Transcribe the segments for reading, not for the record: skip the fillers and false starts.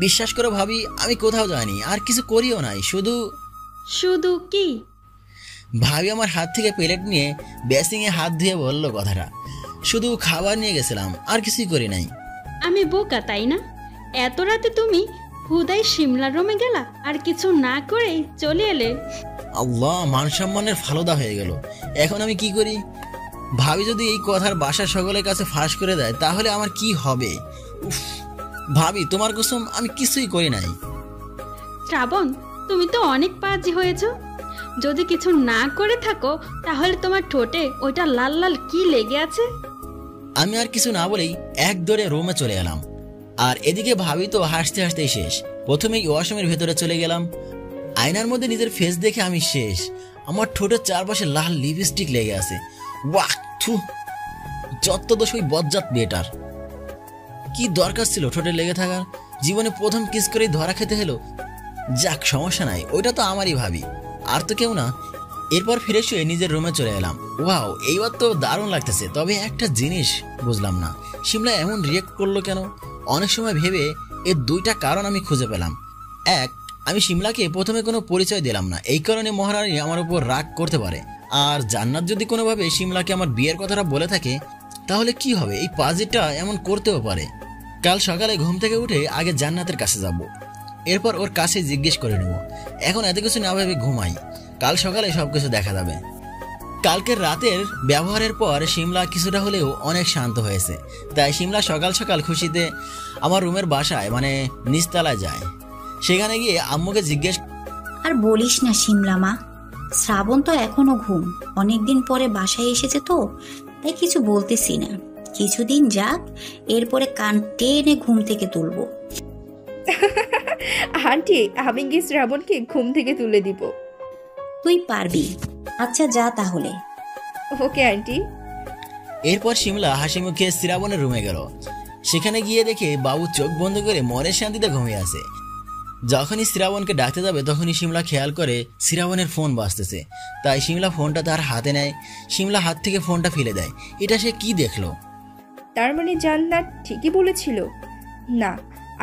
বিশ্বাস করে ভাবি আমি কোথাও যাইনি আর কিছু করিও নাই। শুধু শুধু কি? ভাবি আমার হাত থেকে প্লেট নিয়ে বেসিংয়ে হাত ধুয়ে বলল কথাটা। শুধু খাবার নিয়ে গেছিলাম, আর কিছুই করি নাই। আমি বোকা তাই না? এত রাতে তুমি হুদাই সিমলার রুমে গেলা আর কিছু না করেই চলে এলে। আল্লাহ, মান সম্মানের ফালুদা হয়ে গেল। এখন আমি কি করি? ভাবি যদি এই কথার বাসার সকলের কাছে ফাঁস করে দেয় তাহলে আমার কি হবে? উফ, ভাবি তোমার কসম আমি কিছুই করি নাই। শ্রাবণ, তুমি তো অনেক পাজি হয়েছ। যদি কিছু না করে থাকো তাহলে তোমার ঠোঁটে ওইটা লাল লাল কি লেগে আছে? আমি আর কিছু না বলেই এক দৌড়ে রুমে চলে এলাম। আর এদিকে ভাবি তো হাসতে হাসতেই শেষ। প্রথমেই ওয়াশরুমের ভেতরে চলে গেলাম। আয়নার মধ্যে নিজের ফেস দেখে আমি শেষ। আমার ঠোঁটের চারপাশে লাল লিপস্টিক লেগে আছে। ওয়াক থু, যত দোষ ওই বজ্জাত মেয়েটার। কি দরকার ছিল ঠোঁটে লেগে থাকার? জীবনে প্রথম কিস করেই ধরা খেতে হলো। যাক, সমস্যা নাই, ওইটা তো আমারই ভাবি, আর তো কেউ না। এরপর ফিরে শুয়ে নিজের রুমে চলে এলাম। ওয়াও, এইবার তো দারুণ লাগতেছে। তবে একটা জিনিস বুঝলাম না, শিমলা এমন রিয়েক্ট করলো কেন? অনেক সময় ভেবে এর দুইটা কারণ আমি খুঁজে পেলাম। এক, আমি শিমলাকে প্রথমে কোনো পরিচয় দিলাম না, এই কারণে মহারানী আমার উপর রাগ করতে পারে। আর জান্নাত যদি কোনোভাবে শিমলাকে আমার বিয়ের কথাটা বলে থাকে তাহলে কি হবে? এই পাজিটা এমন করতেও পারে। কাল সকালে ঘুম থেকে উঠে আগে জান্নাতের কাছে যাব, এরপর ওর কাছে জিজ্ঞেস করে নেব। এখন এত কিছু না ভেবে ঘুমাই, কাল সকালে সবকিছু দেখা যাবে। কালকের রাতের ব্যবহারের পর শিমলা কিছুটা হলেও অনেক শান্ত হয়েছে। তাই শিমলা সকাল সকাল খুশিতে আমার রুমের বাসায় মানে নিচতলায় যায়। সেখানে গিয়ে আম্মুকে জিজ্ঞেস, আর বলিস না শিমলা মা, শ্রাবণ তো এখনো ঘুম, অনেকদিন পরে বাসায় এসেছে তো, তাই কিছু বলতেছি না। কিছুদিন যাক, এরপরে কান টেনে ঘুম থেকে তুলবো। আন্টি, আমি গিয়ে শ্রাবণকে ঘুম থেকে তুলে দিব। তুই পারবি। আচ্ছা যা তাহলে। Okay aunty. এরপর শিমলা হাসি মুখে শ্রাবণের রুমে গেল। সেখানে গিয়ে দেখে বাবু চোখ বন্ধ করে মনের শান্তিতে ঘুমিয়ে আছে। যখনই শ্রাবণকে ডাকতে যাবে তখনই শিমলা খেয়াল করে শ্রাবণের ফোন বাজতেছে। তাই শিমলা ফোনটা তার হাতে নেয়। শিমলা হাত থেকে ফোনটা ফেলে দেয়। এটা সে কি দেখলো? তার মানে জান্নাত ঠিকই বলেছিল, না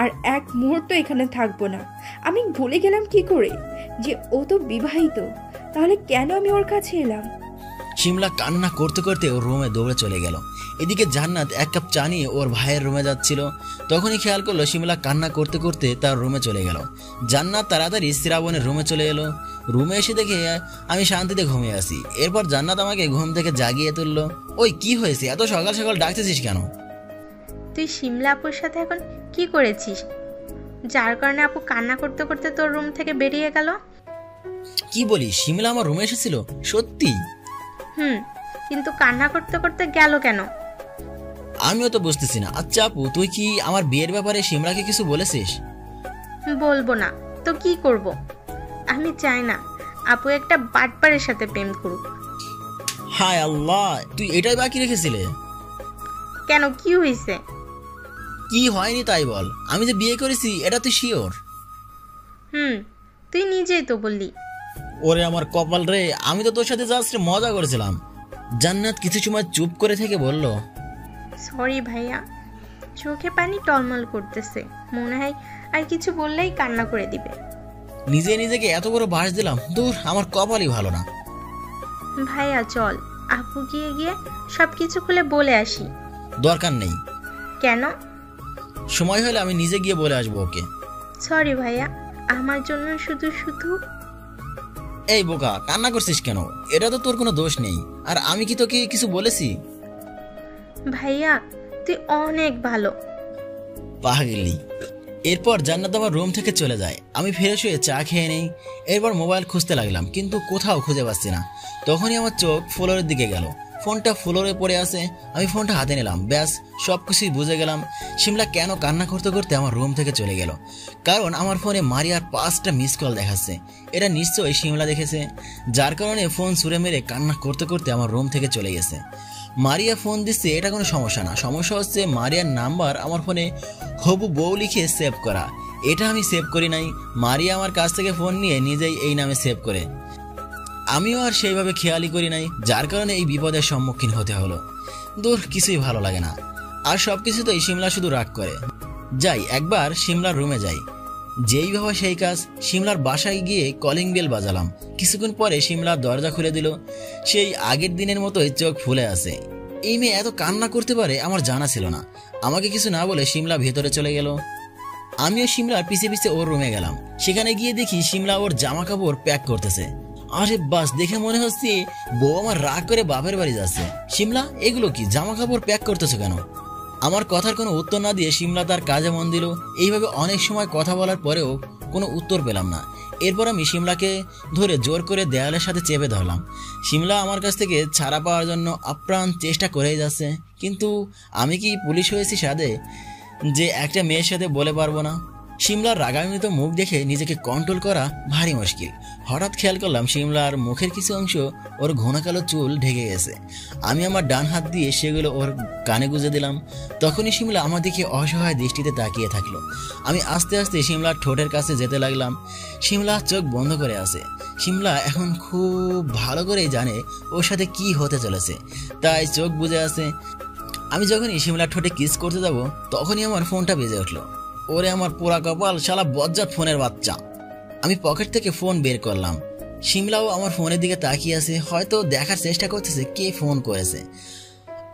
আর এক মুহূর্ত এখানে থাকবো না। আমি ভুলে গেলাম কি করে যে ও তো বিবাহিত, তাহলে কেন আমি ওর কাছে এলাম? শিমলা কান্না করতে করতে ওর রুমে দৌড়ে চলে গেল। এদিকে জান্নাত এক কাপ চা নিয়ে ওর ভাইয়ের রুমে যাচ্ছিল। তখনই খেয়াল করলো শিমলা কান্না করতে করতে তার রুমে চলে গেল। জান্নাত তাড়াতাড়ি শ্রাবণের রুমে চলে এলো। রুমে এসে দেখে আমি শান্তিতে ঘুমিয়ে আছি। এরপর জান্নাত আমাকে ঘুম থেকে জাগিয়ে তুললো। ওই কি হয়েছে, এত সকাল সকাল ডাকতেছিস কেন? তুই শিমলা আপুর সাথে এখন কি করেছিস, যার কারণে আপু কান্না করতে করতে তোর রুম থেকে বেরিয়ে গেল? কি বলিস, শিমলা আমার রুমে এসেছিল? সত্যি? কিন্তু কান্না করতে করতে গেল কেন? আমিও তো বুঝতেছি না। আচ্ছা আপু, তুই কি আমার বিয়ের ব্যাপারে শিমলাকে কিছু বলেছিস? বলবো না তো কি করব? আমি চাই না আপু একটা বাটপারের সাথে প্রেম করুক। হায় আল্লাহ, তুই এটাই বাকি রেখেছিলে? কেন, কি হয়েছে? কি হয়নি তাই বল। আমি যে বিয়ে করেছি এটা তুই শিওর? তুই নিজেই তো বললি। ওরে আমার কপাল রে, আমি তো তোর সাথে জাস্ট মজা করেছিলাম। জান্নাত কিছু সময় চুপ করে থেকে বলল, সরি ভাইয়া, চোখে পানি টলমল করতেছে, মনে হয় আর কিছু বললেই কান্না করে দিবে। নিজে নিজেকে এত বড় বাস দিলাম, দূর, আমার কপালই ভালো না। ভাইয়া চল, আপু গিয়ে গিয়ে সবকিছু খুলে বলে আসি। দরকার নেই। কেন? সময় হলে আমি নিজে গিয়ে বলে আসবো ওকে। সরি ভাইয়া, আমার জন্য শুধু শুধু। এই বোকা, কান্না করছিস কেন? এটা তো তোর কোনো দোষ নেই। আর আমি কি তোকে কিছু বলেছি? ভাইয়া তুই অনেক ভালো। পাগলি। এরপর জান্নাত আমার রুম থেকে চলে যায়। আমি ফ্রেশ হয়ে চা খেয়ে নেই। এরপর মোবাইল খুঁজতে লাগলাম, কিন্তু কোথাও খুঁজে পাচ্ছি না। তখনই আমার চোখ ফ্লোরের দিকে গেল। ফোনটা ফ্লোরে পড়ে আছে। আমি ফোনটা হাতে নিলাম, ব্যাস সবকিছুই বুঝে গেলাম। শিমলা কেন কান্না করতে করতে আমার রুম থেকে চলে গেল? কারণ আমার ফোনে মারিয়ার 5টা মিস কল দেখাচ্ছে। এটা নিশ্চয়ই শিমলা দেখেছে, যার কারণে ফোন ছুঁড়ে মেরে কান্না করতে করতে আমার রুম থেকে চলে গেছে। মারিয়া ফোন দিচ্ছে, এটা কোনো সমস্যা না। সমস্যা হচ্ছে মারিয়ার নাম্বার আমার ফোনে হবু বউ লিখে সেভ করা। এটা আমি সেভ করি নাই। মারিয়া আমার কাছ থেকে ফোন নিয়ে নিজেই এই নামে সেভ করে। আমিও আর সেইভাবে খেয়ালই করি নাই, যার কারণে এই বিপদের সম্মুখীন হতে হলো। দূর, কিছুই ভালো লাগে না। আর সবকিছুতেই শিমলা শুধু রাগ করে। যাই একবার শিমলার রুমে যাই। যেই ভাবা সেই কাজ, শিমলার বাসায় গিয়ে কলিং বেল বাজালাম। কিছুক্ষণ পরে শিমলার দরজা খুলে দিল। সেই আগের দিনের মতোই চোখ ফুলে আছে। এই মেয়ে এত কান্না করতে পারে আমার জানা ছিল না। আমাকে কিছু না বলে শিমলা ভেতরে চলে গেল। আমিও শিমলার পিছে পিছে ওর রুমে গেলাম। সেখানে গিয়ে দেখি শিমলা ওর জামা কাপড় প্যাক করতেছে। আরে বাস, দেখে মনে হচ্ছে বউ আমার রাগ করে বাপের বাড়ি যাচ্ছে। শিমলা, এগুলো কি, জামা কাপড় প্যাক করতেছো কেন? আমার কথার কোনো উত্তর না দিয়ে শিমলা তার কাজে মন দিল। এইভাবে অনেক সময় কথা বলার পরেও কোনো উত্তর পেলাম না। এরপর আমি শিমলাকে ধরে জোর করে দেয়ালের সাথে চেপে ধরলাম। শিমলা আমার কাছ থেকে ছাড়া পাওয়ার জন্য আপ্রাণ চেষ্টা করেই যাচ্ছে। কিন্তু আমি কি পুলিশ হয়েছি সাধে যে একটা মেয়ের সাথে বলে পারবো না? শিমলার রাগান্বিত মুখ দেখে নিজেকে কন্ট্রোল করা ভারী মুশকিল। হঠাৎ খেয়াল করলাম শিমলার মুখের কিছু অংশ ওর ঘন কালো চুল ঢেকে গেছে। আমি আমার ডান হাত দিয়ে সেগুলো ওর কানে গুঁজে দিলাম। তখনই শিমলা আমার দিকে অসহায় দৃষ্টিতে তাকিয়ে থাকলো। আমি আস্তে আস্তে শিমলার ঠোঁটের কাছে যেতে লাগলাম। শিমলা চোখ বন্ধ করে আছে। শিমলা এখন খুব ভালো করেই জানে ওর সাথে কি হতে চলেছে, তাই চোখ বুজে আছে। আমি যখনই শিমলার ঠোঁটে কিস করতে যাব তখনই আমার ফোনটা বেজে উঠলো। ওরে আমার পোড়া কপাল, শালা বজ্জাত ফোনের বাচ্চা। আমি পকেট থেকে ফোন বের করলাম। শিমলাও আমার ফোনের দিকে তাকিয়ে আছে, হয়তো দেখার চেষ্টা করতেছে কে ফোন করেছে।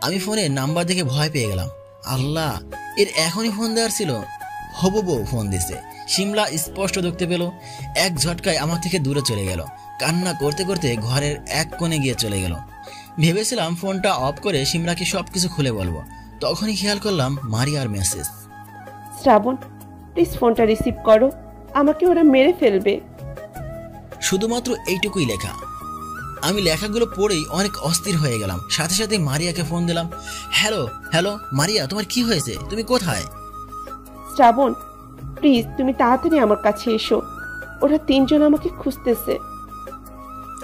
আমি ফোনের নাম্বার দেখে ভয় পেয়ে গেলাম। আল্লাহ, এর এখনই ফোন দেওয়ার ছিল। হবু বউ ফোন দিছে। শিমলা স্পষ্ট দেখতে পেল। এক ঝটকায় আমার থেকে দূরে চলে গেল। কান্না করতে করতে ঘরের এক কোণে গিয়ে চলে গেল। ভেবেছিলাম ফোনটা অফ করে শিমলাকে সবকিছু খুলে বলবো। তখনই খেয়াল করলাম মারিয়ার মেসেজ। শ্রাবণ, প্লিজ ফোনটা রিসিভ করো, আমাকে ওরা মেরে ফেলবে। শুধুমাত্র এইটুকুই লেখা। আমি লেখাগুলো পড়েই অনেক অস্থির হয়ে গেলাম। সাথে সাথে মারিয়াকে ফোন দিলাম। হ্যালো হ্যালো মারিয়া, তোমার কি হয়েছে? তুমি কোথায়? শ্রাবণ, প্লিজ তুমি তাড়াতাড়ি আমার কাছে এসো, ওরা তিনজন আমাকে খুঁজতেছে।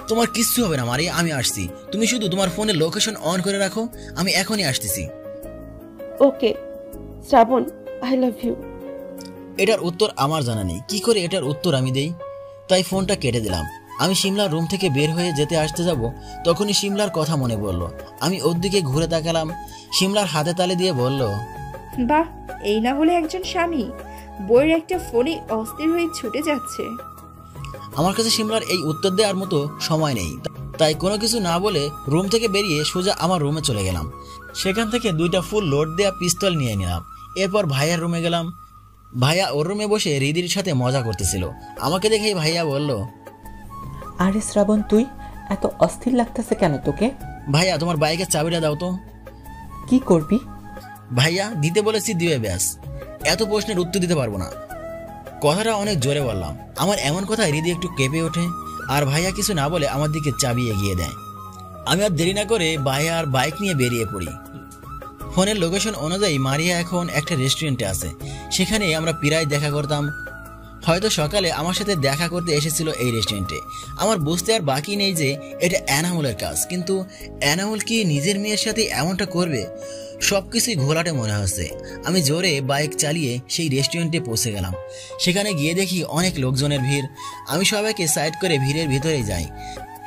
তোমার কিচ্ছু হবে না মারিয়া, আমি আসছি। তুমি শুধু তোমার ফোনে লোকেশন অন করে রাখো, আমি এখনই আসতেছি। ওকে শ্রাবণ, আই লাভ ইউ। এটার উত্তর আমার জানা নেই। কি করে এটার উত্তর আমি দেই? তাই ফোনটা কেটে দিলাম। আমি শিমলার রুম থেকে বের হয়ে যেতে আসতে যাব, তখনই শিমলার কথা মনে পড়লো। আমি ওর দিকে ঘুরে তাকালাম। শিমলার হাতে তালে দিয়ে বলল, বাহ, এই না হলে একজন স্বামী, বইয়ের একটা ফোনে অস্থির হয়ে ছুটে যাচ্ছে। আমার কাছে শিমলার এই উত্তর দেওয়ার মতো সময় নেই, তাই কোনো কিছু না বলে রুম থেকে বেরিয়ে সোজা আমার রুমে চলে গেলাম। সেখান থেকে 2টা ফুল লোড দেওয়া পিস্তল নিয়ে নিলাম। এরপর ভাইয়ার রুমে গেলাম। ভাইয়া ওর রুমে বসে রিদির সাথে মজা করতেছিল। আমাকে দেখেই ভাইয়া বলল, আরে শ্রাবণ, তুই এত অস্থির লাগতেছে কেন তোকে? ভাইয়া তোমার বাইকের চাবিটা দাও তো। কি করবি? ভাইয়া দিতে বলেছি, দিবে ব্যাস। এত প্রশ্নের উত্তর দিতে পারবো না। কথাটা অনেক জোরে বললাম। আমার এমন কথায় রিদি একটু কেঁপে ওঠে, আর ভাইয়া কিছু না বলে আমার দিকে চাবি এগিয়ে দেয়। আমি আর দেরি না করে ভাইয়ার বাইক নিয়ে বেরিয়ে পড়ি। ফোনের লোকেশন অনুযায়ী মারিয়া এখন একটা রেস্টুরেন্টে আছে। সেখানে আমরা প্রায় দেখা করতাম। হয়তো সকালে আমার সাথে দেখা করতে এসেছিল এই রেস্টুরেন্টে। আমার বুঝতে আর বাকি নেই যে এটা এনামুলের কাজ, কিন্তু এনামুল কি নিজের মেয়ের সাথে এমনটা করবে? সবকিছুই ঘোলাটে মনে হচ্ছে। আমি জোরে বাইক চালিয়ে সেই রেস্টুরেন্টে পৌঁছে গেলাম। সেখানে গিয়ে দেখি অনেক লোকজনের ভিড়। আমি সবাইকে সাইড করে ভিড়ের ভিতরে যাই।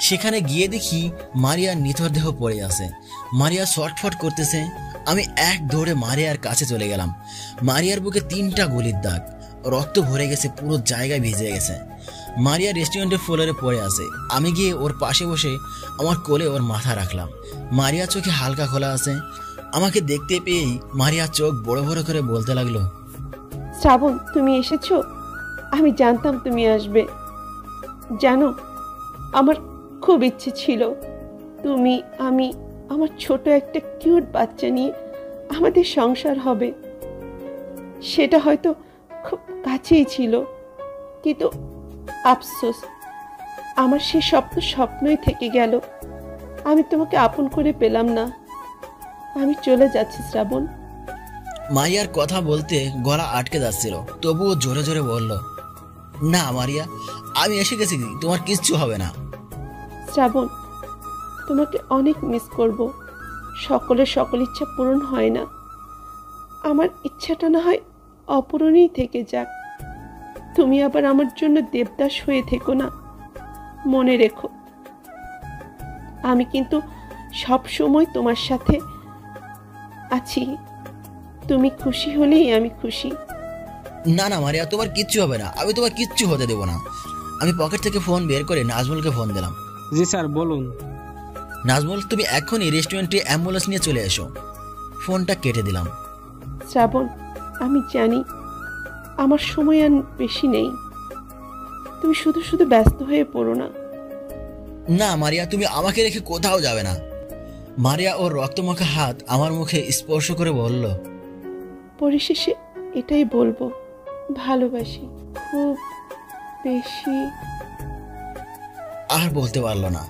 সেখানে গিয়ে দেখি মারিয়ার নিথর দেহ পড়ে আছে। মারিয়া ছটফট করতেছে। আমি এক দৌড়ে মারিয়ার কাছে চলে গেলাম। মারিয়ার বুকে 3টা গুলির দাগ, রক্ত ভরে গেছে, পুরো জায়গায় ভিজে গেছে। মারিয়া রেস্টুরেন্টের ফ্লোরে পড়ে আছে। আমি গিয়ে ওর পাশে বসে আমার কোলে ওর মাথা রাখলাম। মারিয়া চোখে হালকা খোলা আছে। আমাকে দেখতে পেয়েই মারিয়া চোখ বড় বড় করে বলতে লাগলো, শ্রাবণ, তুমি এসেছো? আমি জানতাম তুমি আসবে। জানো, আমার খুব ইচ্ছে ছিল তুমি, আমি, আমার ছোট একটা কিউট বাচ্চা নিয়ে আমাদের সংসার হবে। সেটা হয়তো খুব কাছেই ছিল, কিন্তু আফসোস, আমার সে স্বপ্নই থেকে গেল। আমি তোমাকে আপন করে পেলাম না। আমি চলে যাচ্ছি শ্রাবণ। মারিয়ার কথা বলতে গলা আটকে যাচ্ছিল, তবুও জোরে জোরে বলল, না মারিয়া, আমি এসে গেছি, তোমার কিচ্ছু হবে না। শ্রাবণ, তোমাকে অনেক মিস করব। সকলের সকল ইচ্ছা পূরণ হয় না, আমার ইচ্ছাটা না হয় অপূরণই থেকে যাক। তুমি আবার আমার জন্য দেবদাস হয়ে থেকো না। মনে রেখো, আমি কিন্তু সব সময় তোমার সাথে আছি। তুমি খুশি হলেই আমি খুশি। না না মারিয়া, তোমার কিচ্ছু হবে না, আমি তোমার কিচ্ছু হতে দেবো না। আমি পকেট থেকে ফোন বের করে নাজমুলকে ফোন দিলাম। জি স্যার বলুন। নাজমুল, তুমি এখনই রেস্টুরেন্টে অ্যাম্বুলেন্স নিয়ে চলে এসো। ফোনটা কেটে দিলাম। শ্রাবণ, আমি জানি আমার সময় আর বেশি নেই, তুমি শুধু শুধু ব্যস্ত হয়ে পড়ো না। না মারিয়া, তুমি আমাকে রেখে কোথাও যাবে না। মারিয়া ওর রক্তমাখা হাত আমার মুখে স্পর্শ করে বলল, পরিশেষে এটাই বলবো, ভালোবাসি খুব বেশি। আর বলতে পারলো না।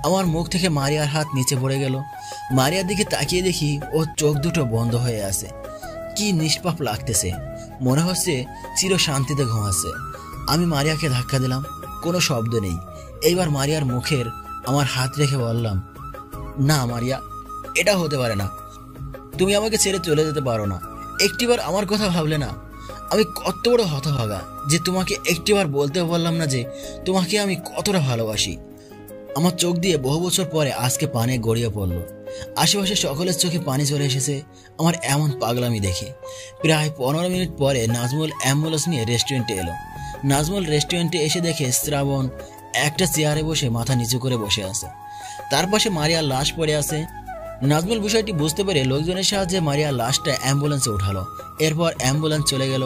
আমার মুখ থেকে মারিয়ার হাত নিচে পড়ে গেল। মারিয়ার দিকে তাকিয়ে দেখি ওর চোখ দুটো বন্ধ হয়ে আছে। কি নিষ্পাপ লাগতেছে, মনে হচ্ছে চির শান্তিতে ঘুমাচ্ছে। আমি মারিয়াকে ধাক্কা দিলাম, কোনো শব্দ নেই। এইবার মারিয়ার মুখের আমার হাত রেখে বললাম, না মারিয়া, এটা হতে পারে না। তুমি আমাকে ছেড়ে চলে যেতে পারো না। একটিবার আমার কথা ভাবলে না? আমি কত বড় হতভাগা যে তোমাকে একটিবার বলতেও পারলাম না যে তোমাকে আমি কতটা ভালোবাসি। আমার চোখ দিয়ে বহু বছর পরে আজকে পানি গড়িয়ে পড়লো। আশেপাশে সকলের চোখে পানি চলে এসেছে আমার এমন পাগলামি দেখে। প্রায় 15 মিনিট পরে নাজমুল অ্যাম্বুলেন্স নিয়ে রেস্টুরেন্টে এলো। নাজমুল রেস্টুরেন্টে এসে দেখে শ্রাবণ একটা চেয়ারে বসে মাথা নিচু করে বসে আছে। তার পাশে মারিয়ার লাশ পড়ে আছে। নাজমুল বিষয়টি বুঝতে পেরে লোকজনের সাহায্যে মারিয়ার লাশটা অ্যাম্বুলেন্সে উঠালো। এরপর অ্যাম্বুলেন্স চলে গেল।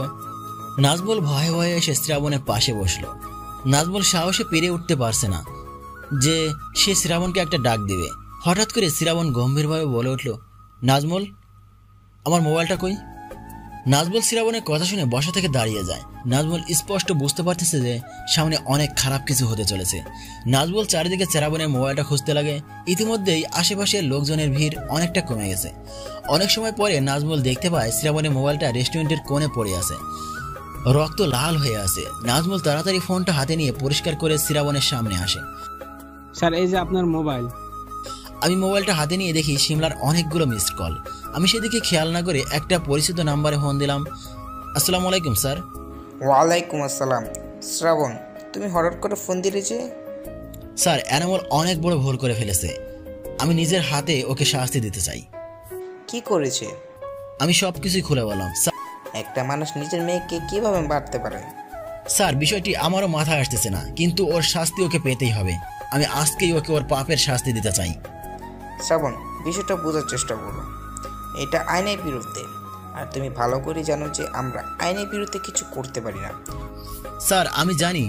নাজমুল ভয়ে ভয়ে এসে শ্রাবণের পাশে বসলো। নাজমুল সাহসে পেরে উঠতে পারছে না যে সে শ্রাবণকে একটা ডাক দিবে। হঠাৎ করে শ্রাবণ গম্ভীরভাবে বলে উঠল, নাজমুল, আমার মোবাইলটা কই? নাজমুল শ্রাবণের কথা শুনে বসা থেকে দাঁড়িয়ে যায়। নাজমুল স্পষ্ট বুঝতে পারতেছে যে সামনে অনেক খারাপ কিছু হতে চলেছে। নাজমুল চারিদিকে শ্রাবণের মোবাইলটা খুঁজতে লাগে। ইতিমধ্যেই আশেপাশের লোকজনের ভিড় অনেকটা কমে গেছে। অনেক সময় পরে নাজমুল দেখতে পায় শ্রাবণের মোবাইলটা রেস্টুরেন্টের কোণে পড়ে আছে, রক্ত লাল হয়ে আছে। নাজমুল তাড়াতাড়ি ফোনটা হাতে নিয়ে পরিষ্কার করে শ্রাবণের সামনে আসে। স্যার এই যে আপনার মোবাইল। আমি মোবাইলটা হাতে নিয়ে দেখি সিমলার অনেকগুলো মিসড কল। আমি সেদিকে খেয়াল না করে একটা পরিচিত নাম্বারে ফোন দিলাম। আসসালামু আলাইকুম স্যার। ওয়ালাইকুম আসসালাম। শ্রাবণ, তুমি হঠাৎ করে ফোন দিলে যে? স্যার, এনামুল অনেক বড় ভুল করে ফেলেছে। আমি নিজের হাতে ওকে শাস্তি দিতে চাই। কি করেছে? আমি সব কিছুই খুলে বললাম। একটা মানুষ নিজের মেয়েকে কিভাবে মারতে পারে? স্যার, বিষয়টি আমারও মাথায় আসতেছে না, কিন্তু ওর শাস্তি ওকে পেতেই হবে। আমি আজকেই ওকে ওর পাপের শাস্তি দিতে চাই। শ্রাবণ, বিষয়টা বোঝার চেষ্টা করো। এটা আইনের বিরুদ্ধে, আর তুমি ভালো করে জানো যে আমরা আইনের বিরুদ্ধে কিছু করতে পারি না। স্যার, আমি জানি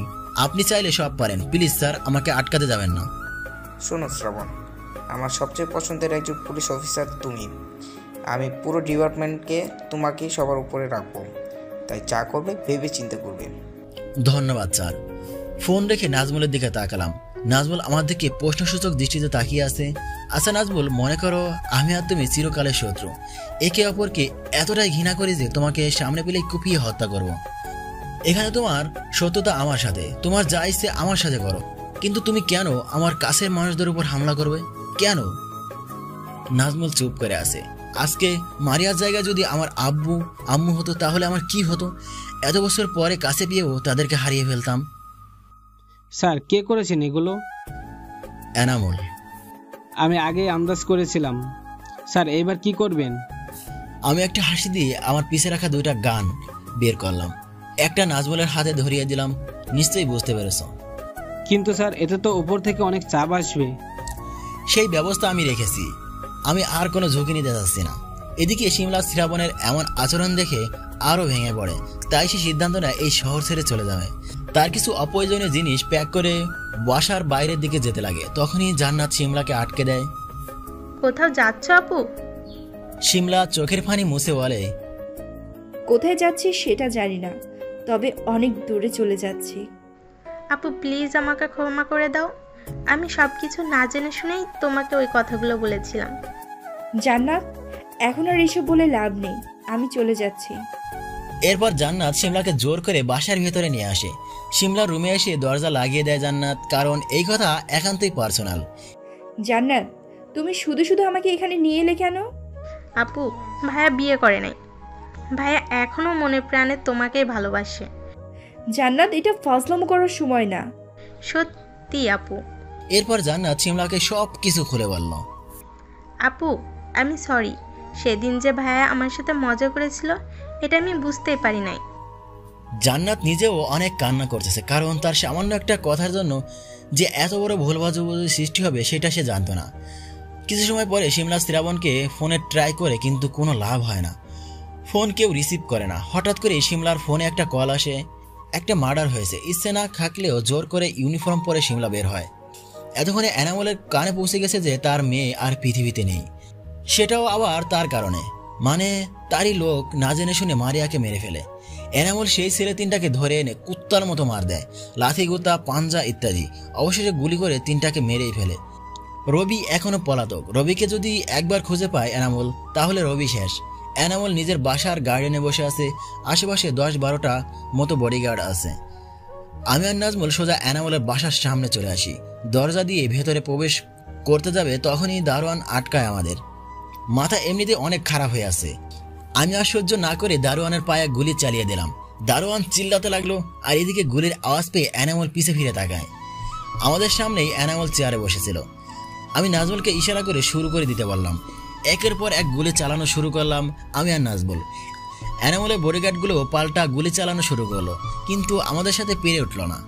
আপনি চাইলে সব পারেন। প্লিজ স্যার, আমাকে আটকাতে যাবেন না। শোনো শ্রাবণ, আমার সবচেয়ে পছন্দের একজন পুলিশ অফিসার তুমি। আমি পুরো ডিপার্টমেন্টকে তোমাকেই সবার উপরে রাখবো, তাই যা করবে ভেবে চিন্তা করবে। ধন্যবাদ স্যার। ফোন রেখে নাজমুলের দিকে তাকালাম। নাজমুল আমার দিকে প্রশ্নসূচক দৃষ্টিতে তাকিয়ে আছে। আচ্ছা নাজমুল, মনে করো আমি আর তুমি চিরকালের শত্রু। একে অপরকে এতটাই ঘৃণা করি যে তোমাকে সামনে পেলে কুপিয়ে হত্যা করব। এখানে তোমার সত্যতা আমার সাথে, তোমার যা ইচ্ছে আমার সাথে করো, কিন্তু তুমি কেন আমার কাছের মানুষদের উপর হামলা করবে? কেন? নাজমুল চুপ করে আছে। আজকে মারিয়ার জায়গায় যদি আমার আম্মু হতো তাহলে আমার কি হতো? এত বছর পরে কাছে পেয়েও তাদেরকে হারিয়ে ফেলতাম। স্যার, কে করেছেন এগুলো? এনামুল। আমি আগে আন্দাজ করেছিলাম। স্যার, এইবার কি করবেন? আমি একটা হাসি দিয়ে আমার পিছে রাখা 2টা গান বের করলাম। একটা নাজমুলের হাতে ধরিয়ে দিলাম। নিশ্চয়ই বুঝতে পেরেছ। কিন্তু স্যার, এতে তো উপর থেকে অনেক চাপ আসবে। সেই ব্যবস্থা আমি রেখেছি। আমি আর কোনো ঝুঁকি নিতে যাচ্ছি না। এদিকে শিমলা শ্রাবণের এমন আচরণ দেখে আরও ভেঙে পড়ে। তাই সে সিদ্ধান্ত নেয় এই শহর ছেড়ে চলে যাবে। তার কিছু অপ্রয়োজনীয় জিনিস প্যাক করে বাসার বাইরের দিকে যেতে লাগে। তখনই জান্নাত শিমলাকে আটকে দেয়। কোথাও যাচ্ছ আপু? শিমলা চোখের পানি মুছে বলে, কোথায় যাচ্ছি সেটা জানি না, তবে অনেক দূরে চলে যাচ্ছি। আপু প্লিজ আমাকে ক্ষমা করে দাও। আমি সব কিছু না জেনে শুনেই তোমাকে ওই কথাগুলো বলেছিলাম। জান্নাত, এখন আর এসব বলে লাভ নেই, আমি চলে যাচ্ছি। এরপর জান্নাত শিমলাকে জোর করে বাসার ভেতরে নিয়ে আসে। শিমলার রুমে এসে দরজা লাগিয়ে দেয় জান্নাত, কারণ এই কথা একান্তই পার্সোনাল। জান্নাত, তুমি শুধু শুধু আমাকে এখানে নিয়ে এলে কেন? আপু, ভাইয়া বিয়ে করে নাই। ভাইয়া এখনো মনে প্রাণে তোমাকেই ভালোবাসে। জান্নাত, এটা ফাজলামো করার সময় না। সত্যি আপু। এরপর জান্নাত শিমলাকে সব কিছু খুলে বলল। আপু, আমি সরি। সেদিন যে ভাইয়া আমার সাথে মজা করেছিল এটা আমি বুঝতেই পারি নাই। জান্নাত নিজেও অনেক কান্না করতেছে, কারণ তার সামান্য একটা কথার জন্য যে এত বড় ভুল বাজুবাজু সৃষ্টি হবে সেটা সে জানতো না। কিছু সময় পরে শিমলা শ্রাবণকে ফোনে ট্রাই করে, কিন্তু কোনো লাভ হয় না, ফোন কেউ রিসিভ করে না। হঠাৎ করে শিমলার ফোনে একটা কল আসে, একটা মার্ডার হয়েছে। ইচ্ছে না থাকলেও জোর করে ইউনিফর্ম পরে শিমলা বের হয়। এতক্ষণে এনামলের কানে পৌঁছে গেছে যে তার মেয়ে আর পৃথিবীতে নেই, সেটাও আবার তার কারণে, মানে তারই লোক না জেনে শুনে মারিয়াকে মেরে ফেলে। এনামল সেই ছেলে তিনটাকে ধরে এনে কুত্তার মতো মার দেয়, লাথি গুতা, পাঞ্জা ইত্যাদি। অবশেষে গুলি করে তিনটাকে মেরেই ফেলে। রবি এখনো পলাতক। রবিকে যদি একবার খুঁজে পায় এনামল, তাহলে রবি শেষ। এনামল নিজের বাসার গার্ডেনে বসে আছে, আশেপাশে 10-12টা মতো বডিগার্ড আছে। আমি আর নাজমুল সোজা এনামলের বাসার সামনে চলে আসি। দরজা দিয়ে ভেতরে প্রবেশ করতে যাবে, তখনই দারোয়ান আটকায় আমাদের। মাথা এমনিতে অনেক খারাপ হয়ে আছে। আমি আর সহ্য না করে দারোয়ানের পায়ে গুলি চালিয়ে দিলাম। দারোয়ান চিল্লাতে লাগলো, আর এদিকে গুলির আওয়াজ পেয়ে এনামল পিছে ফিরে তাকায়। আমাদের সামনেই এনামল চেয়ারে বসেছিল। আমি নাজমুলকে ইশারা করে শুরু করে দিতে বললাম। একের পর এক গুলি চালানো শুরু করলাম আমি আর নাজমুল। এনামলের বডিগার্ডগুলো পাল্টা গুলি চালানো শুরু করলো, কিন্তু আমাদের সাথে পেরে উঠল না।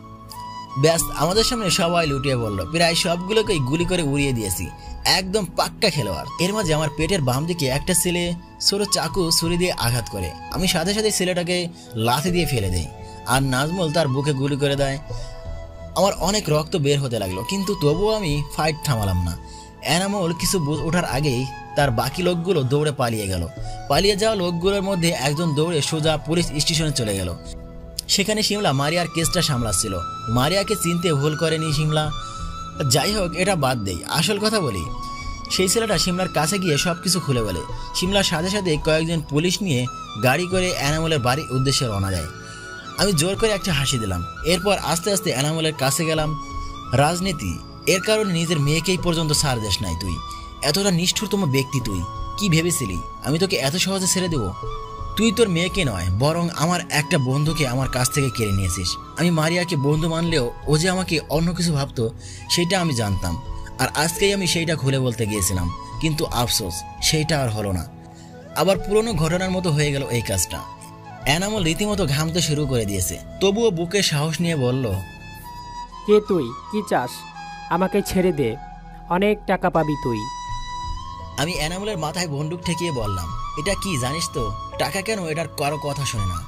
ব্যাস, আমাদের সামনে সবাই লুটিয়ে পড়লো। প্রায় সবগুলোকেই গুলি করে উড়িয়ে দিয়েছি, একদম পাক্কা খেলোয়াড়। এর মাঝে আমার পেটের বাম দিকে একটা ছেলে ছোট চাকু ছুরি দিয়ে আঘাত করে। আমি সাথে সাথে ছেলেটাকে লাথি দিয়ে ফেলে দেই, আর নাজমুল তার বুকে গুলি করে দেয়। আমার অনেক রক্ত বের হতে লাগলো, কিন্তু তবুও আমি ফাইট থামালাম না। এনামল কিছু ওঠার আগেই তার বাকি লোকগুলো দৌড়ে পালিয়ে গেল। পালিয়ে যাওয়া লোকগুলোর মধ্যে একজন দৌড়ে সোজা পুলিশ স্টেশনে চলে গেল। সেখানে শিমলা মারিয়ার কেসটা সামলাচ্ছিল। মারিয়াকে চিনতে ভুল করেনি শিমলা। যাই হোক, এটা বাদ দেই, আসল কথা বলি। সেই ছেলেটা শিমলার কাছে গিয়ে সব কিছু খুলে বলে। শিমলার সাথে সাথে কয়েকজন পুলিশ নিয়ে গাড়ি করে এনামলের বাড়ির উদ্দেশ্যে রওনা দেয়। আমি জোর করে একটা হাসি দিলাম। এরপর আস্তে আস্তে এনামলের কাছে গেলাম। রাজনীতি, এর কারণে নিজের মেয়েকেই পর্যন্ত ছাড় দেশ নাই তুই। এতটা নিষ্ঠুরতম ব্যক্তি তুই। কি ভেবেছিলি আমি তোকে এত সহজে ছেড়ে দেবো? তুই তোর মেয়েকে নয়, বরং আমার একটা বন্ধুকে আমার কাছ থেকে কেড়ে নিয়েছিস। আমি মারিয়াকে বন্ধু মানলেও ও যে আমাকে অন্য কিছু ভাবতো সেটা আমি জানতাম, আর আজকেই আমি সেইটা খুলে বলতে গিয়েছিলাম, কিন্তু আফসোস সেইটা আর হলো না। আবার পুরনো ঘটনার মতো হয়ে গেল এই কাজটা। এনামল রীতিমতো ঘামতে শুরু করে দিয়েছে, তবুও বুকে সাহস নিয়ে বলল, কে তুই? কি চাস? আমাকে ছেড়ে দে, অনেক টাকা পাবি তুই। আমি এনামলের মাথায় বন্দুক ঠেকিয়ে বললাম, এটা কি জানিস তো? টাকা কেন, এটার কারো কথা শোনে না।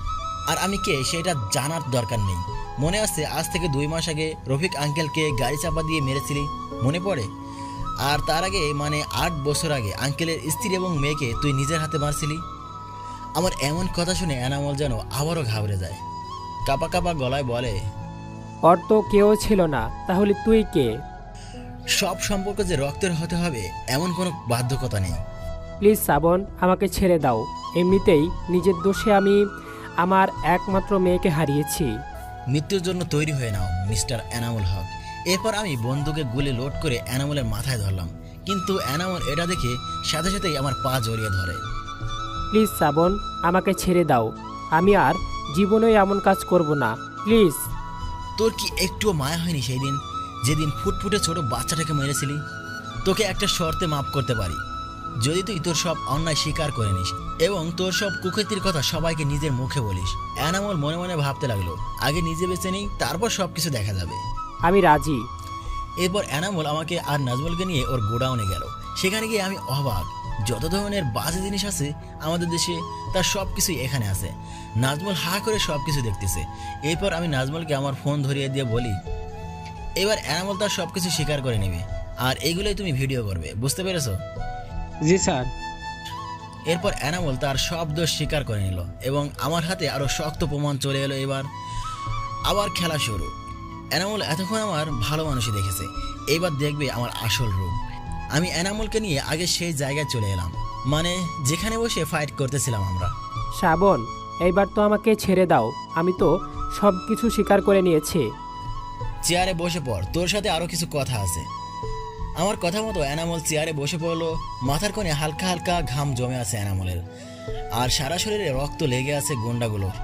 আর আমি কে সেটা জানার দরকার নেই। মনে আছে আজ থেকে 2 মাস আগে রফিক আঙ্কেলকে গাড়ি চাপা দিয়ে মেরেছিলি, মনে পড়ে? আর তার আগে মানে 8 বছর আগে আঙ্কেলের স্ত্রী এবং মেয়েকে তুই নিজের হাতে মারছিলি। আমার এমন কথা শুনে এনামল যেন আবারও ঘাবড়ে যায়। কাপা কাপা গলায় বলে, ওর তো কেউ ছিল না, তাহলে তুই কে? সব সম্পর্ক যে রক্তের হতে হবে এমন কোনো বাধ্যকতা নেই। প্লিজ শ্রাবণ, আমাকে ছেড়ে দাও। এমনিতেই নিজের দোষে আমি আমার একমাত্র মেয়েকে হারিয়েছি। মৃত্যুর জন্য তৈরি হয়ে নাও মিস্টার এনামুল হক। এরপর আমি বন্দুকে গুলি লোড করে এনামুলের মাথায় ধরলাম, কিন্তু এনামুল এটা দেখে সাথে সাথেই আমার পা জড়িয়ে ধরে। প্লিজ শ্রাবণ, আমাকে ছেড়ে দাও। আমি আর জীবনেই এমন কাজ করব না, প্লিজ। তোর কি একটুও মায়া হয়নি সেই দিন, যেদিন ফুটফুটে ছোট বাচ্চাটাকে মেরেছিলি? তোকে একটা শর্তে মাফ করতে পারি, যদি তুই তোর সব অন্যায় স্বীকার করে নিস এবং তোর সব কুকীর্তির কথা সবাইকে নিজের মুখে বলিস। এনামল মনে মনে ভাবতে লাগলো, আগে নিজে বেঁচে নেই, তারপর সবকিছু দেখা যাবে। আমি রাজি। এরপর এনামল আমাকে আর নাজমুলকে নিয়ে ওর গোডাউনে গেল। সেখানে গিয়ে আমি অবাক, যত ধরনের বাজে জিনিস আছে আমাদের দেশে তার সব কিছুই এখানে আছে। নাজমুল হা করে সব কিছু দেখতেছে। এরপর আমি নাজমুলকে আমার ফোন ধরিয়ে দিয়ে বলি, এবার এনামল তার সব কিছু স্বীকার করে নেবে, আর এইগুলোই তুমি ভিডিও করবে, বুঝতে পেরেছো? জি স্যার। এরপর এনামল তার সব দোষ স্বীকার করে নিল এবং আমার হাতে আরো শক্ত প্রমাণ চলে এলো। এবার আবার খেলা শুরু। এনামল এতক্ষণ আমার ভালো মানুষই দেখেছে, এইবার দেখবে আমার আসল রূপ। আমি এনামলকে নিয়ে আগে সেই জায়গায় চলে এলাম, মানে যেখানে বসে ফাইট করতেছিলাম আমরা। শ্রাবণ, এইবার তো আমাকে ছেড়ে দাও, আমি তো সব কিছু স্বীকার করে নিয়েছি। চেয়ারে বসে পড়, তোর সাথে আরো কিছু কথা আছে। আমার কথা মতো এনামল চেয়ারে বসে পড়লো। মাথার কোণে হালকা হালকা ঘাম জমে আছে এনামলের, আর সারা শরীরে রক্ত লেগে আছে গুন্ডাগুলোর।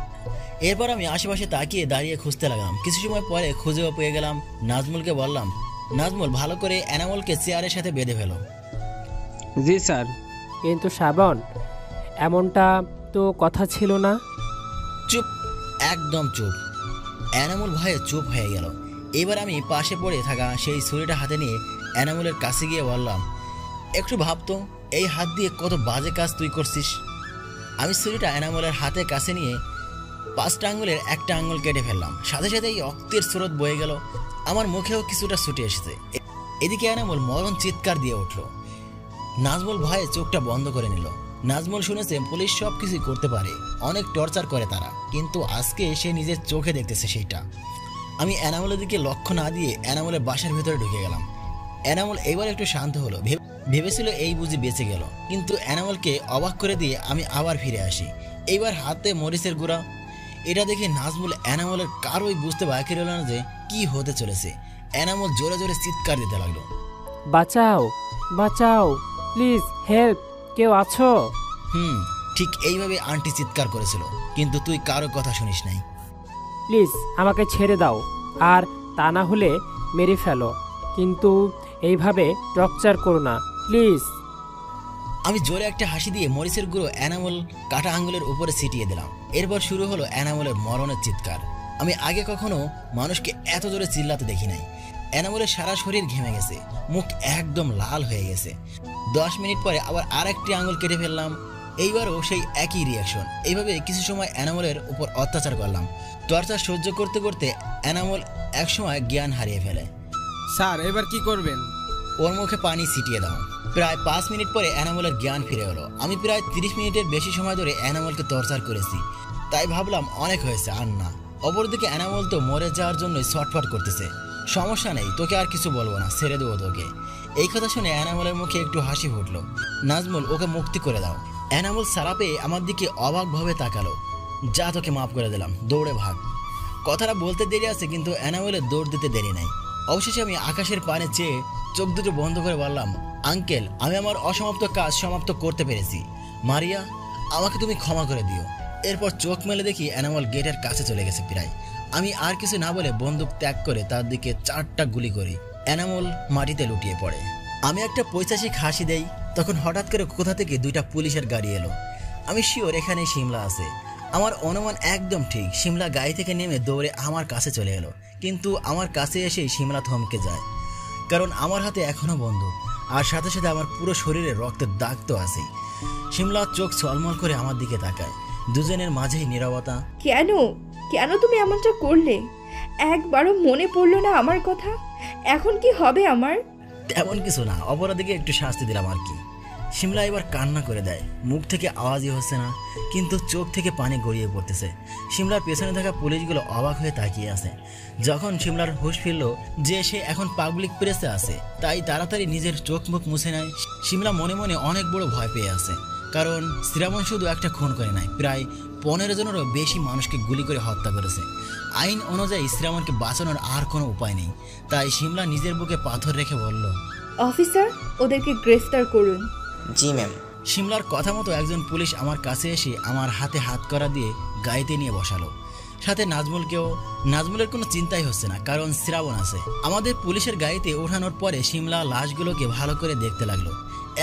এরপর আমি আশেপাশে তাকিয়ে দাঁড়িয়ে খুঁজতে লাগলাম। কিছু সময় পরে খুঁজেও পেয়ে গেলাম। নাজমুলকে বললাম, নাজমুল ভালো করে এনামলকে চেয়ারের সাথে বেঁধে ফেলো। জি স্যার। কিন্তু শ্রাবণ, এমনটা তো কথা ছিল না। চুপ, একদম চুপ। এনামুল ভয়ে চুপ হয়ে গেল। এবার আমি পাশে পড়ে থাকা সেই ছুরিটা হাতে নিয়ে এনামুলের কাছে গিয়ে বললাম, একটু ভাবতো এই হাত দিয়ে কত বাজে কাজ তুই করছিস। আমি ছুরিটা এনামুলের হাতে কাছে নিয়ে 5টা আঙ্গুলের একটা আঙ্গুল কেটে ফেললাম। সাথে সাথে এই রক্তের স্রোত বয়ে গেল, আমার মুখেও কিছুটা ছুটে এসেছে। এদিকে এনামুল মরণ চিৎকার দিয়ে উঠল। নাজমুল ভয়ে চোখটা বন্ধ করে নিল। নাজমুল শুনেছে পুলিশ সব কিছুই করতে পারে, অনেক টর্চার করে তারা, কিন্তু আজকে সে নিজের চোখে দেখতেছে সেইটা। আমি এনামুলের দিকে লক্ষ্য না দিয়ে এনামুলের বাসার ভেতরে ঢুকে গেলাম। এনামুল এবার একটু শান্ত হলো, ভেবেছিল এই বুঝি বেঁচে গেল, কিন্তু এনামুলকে অবাক করে দিয়ে আমি আবার ফিরে আসি। এইবার হাতে মরিচের গুঁড়া। এটা দেখে নাজমুল এনামুলের কারোই বুঝতে বাকি রইল না যে কি হতে চলেছে। এনামুল জোরে জোরে চিৎকার দিতে লাগলো, বাঁচাও বাঁচাও, প্লিজ হেল্প, কেউ আছো? ঠিক এইভাবে আন্টি চিৎকার করেছিল, কিন্তু তুই কারো কথা শুনিস নাই। প্লিজ আমাকে ছেড়ে দাও, আর তা না হলে মেরে ফেলো, কিন্তু এইভাবে টর্চার করো না প্লিজ। আমি জোরে একটা হাসি দিয়ে মরিচের গুঁড়ো এনামুল কাটা আঙ্গুলের উপরে ছিটিয়ে দিলাম। এরপর শুরু হলো এনামুলের মরণের চিৎকার। আমি আগে কখনো মানুষকে এত জোরে চিল্লাতে দেখি নাই। এনামুলের সারা শরীর ঘেমে গেছে, মুখ একদম লাল হয়ে গেছে। 10 মিনিট পরে আবার আরেকটি আঙ্গুল কেটে ফেললাম। এইবারও সেই একই রিয়াকশন। এইভাবে কিছু সময় এনামুলের উপর অত্যাচার করলাম। টর্চার সহ্য করতে করতে এনামুল একসময় জ্ঞান হারিয়ে ফেলে। স্যার এবার কি করবেন? ওর মুখে পানি ছিটিয়ে দাও। প্রায় 5 মিনিট পরে এনামুলের জ্ঞান ফিরে এলো। আমি প্রায় 30 মিনিটের বেশি সময় ধরে এনামুলকে টর্চার করেছি, তাই ভাবলাম অনেক হয়েছে, আর না। অপরদিকে এনামুল তো মরে যাওয়ার জন্যই ছটফট করতেছে। সমস্যা নেই, তোকে আর কিছু বলবো না, ছেড়ে দেবো তোকে। এই কথা শুনে এনামুলের মুখে একটু হাসি ফুটলো। নাজমুল, ওকে মুক্তি করে দাও। এনামুল সারা পেয়ে আমার দিকে অবাকভাবে তাকালো। যা, তোকে মাফ করে দিলাম, দৌড়ে ভাগ। কথাটা বলতে দেরি আছে, কিন্তু এনামুলের দৌড় দিতে দেরি নাই। অবশেষে আমি আকাশের পানে চেয়ে চোখ দুটো বন্ধ করে বললাম, আঙ্কেল, আমি আমার অসমাপ্ত কাজ সমাপ্ত করতে পেরেছি। মারিয়া, আমাকে তুমি ক্ষমা করে দিও। এরপর চোখ মেলে দেখি এনামুল গেটের কাছে চলে গেছে প্রায়। আমি আর কিছু না বলে বন্দুক ত্যাগ করে তার দিকে 4টা গুলি করি। এনামুল মাটিতে লুটিয়ে পড়ে। আমি একটা পৈশাচিক হাসি দেই। তখন হঠাৎ করে কোথা থেকে 2টা পুলিশের গাড়ি এলো। আমি শিওর এখানে শিমলা আছে। আমার অনুমান একদম ঠিক। শিমলা গাড়ি থেকে নেমে দৌড়ে আমার কাছে চলে এলো, কিন্তু আমার কাছে এসেই শিমলা থমকে যায়, কারণ আমার হাতে এখনো বন্দুক, আর সাথে সাথে আমার পুরো শরীরে রক্তের দাগ তো আছেই। শিমলা চোখ ছলমল করে আমার দিকে তাকায়। দুজনের মাঝেই নীরবতা। কেন কেন তুমি এমনটা করলে? একবারও মনে পড়লো না আমার কথা? এখন কি হবে আমার? তেমন কিছু না, অপরাধীকে একটু শাস্তি দিলাম আর কি। শিমলা এবার কান্না করে দেয়। মুখ থেকে আওয়াজই হচ্ছে না, কিন্তু চোখ থেকে পানি গড়িয়ে পড়তেছে। শিমলার পেছনে থাকা পুলিশগুলো অবাক হয়ে তাকিয়ে আছে। যখন শিমলার হুঁশ ফিরল যে সে এখন পাবলিক প্লেসে আছে, তাই তাড়াতাড়ি নিজের চোখ মুখ মুছে নেয়। শিমলা মনে মনে অনেক বড় ভয় পেয়ে আছে, কারণ শ্রাবণ শুধু একটা খুন করে নাই, প্রায় 15 জনেরও বেশি মানুষকে গুলি করে হত্যা করেছে। আইন অনুযায়ী শ্রাবণকে বাঁচানোর আর কোনো উপায় নেই। তাই শিমলা নিজের বুকে পাথর রেখে বলল, অফিসার, ওদেরকে গ্রেফতার করুন। জি ম্যাম। শিমলার কথা মতো একজন পুলিশ আমার কাছে এসে আমার হাতে হাত করা দিয়ে গাড়িতে নিয়ে বসালো, সাথে নাজমুলকেও। নাজমুলের কোনো চিন্তাই হচ্ছে না, কারণ শ্রাবণ আছে। আমাদের পুলিশের গাড়িতে ওঠানোর পরে শিমলা লাশগুলোকে ভালো করে দেখতে লাগলো।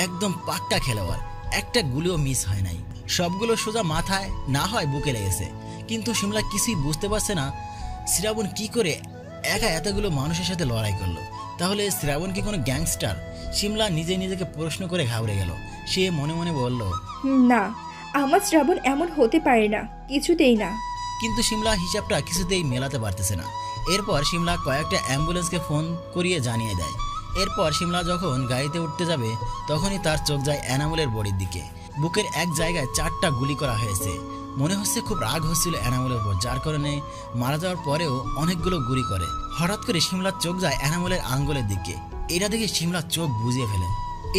একদম পাক্কা খেলোয়াড়, একটা গুলিও মিস হয় নাই। সবগুলো সোজা মাথায় না হয় বুকে লেগেছে। কিন্তু শিমলা কিছুই বুঝতে পারছে না শ্রাবণ কি করে একা এতগুলো মানুষের সাথে লড়াই করলো। তাহলে শ্রাবণ কি কোনো গ্যাংস্টার? শিমলা নিজেকে প্রশ্ন করে ঘাবড়ে গেল। সে মনে মনে বলল, না, আমার শ্রাবণ এমন হতে পারে না, কিছুতেই না। কিন্তু শিমলা হিসাবটা কিছুতেই মেলাতে পারতেছে না। এরপর শিমলা কয়েকটা অ্যাম্বুলেন্সকে ফোন করিয়ে জানিয়ে দেয়। এরপর শিমলা যখন গাড়িতে উঠতে যাবে, তখনই তার চোখ যায় এনামুলের বডির দিকে। বুকের এক জায়গায় 4টা গুলি করা হয়েছে। মনে হচ্ছে খুব রাগ হচ্ছিল এনামুলের উপর, যার কারণে মারা যাওয়ার পরেও অনেকগুলো গুলি করে। হঠাৎ করে শিমলার চোখ যায় এনামুলের আঙ্গুলের দিকে। এটা দেখে শিমলার চোখ বুঝিয়ে ফেলে।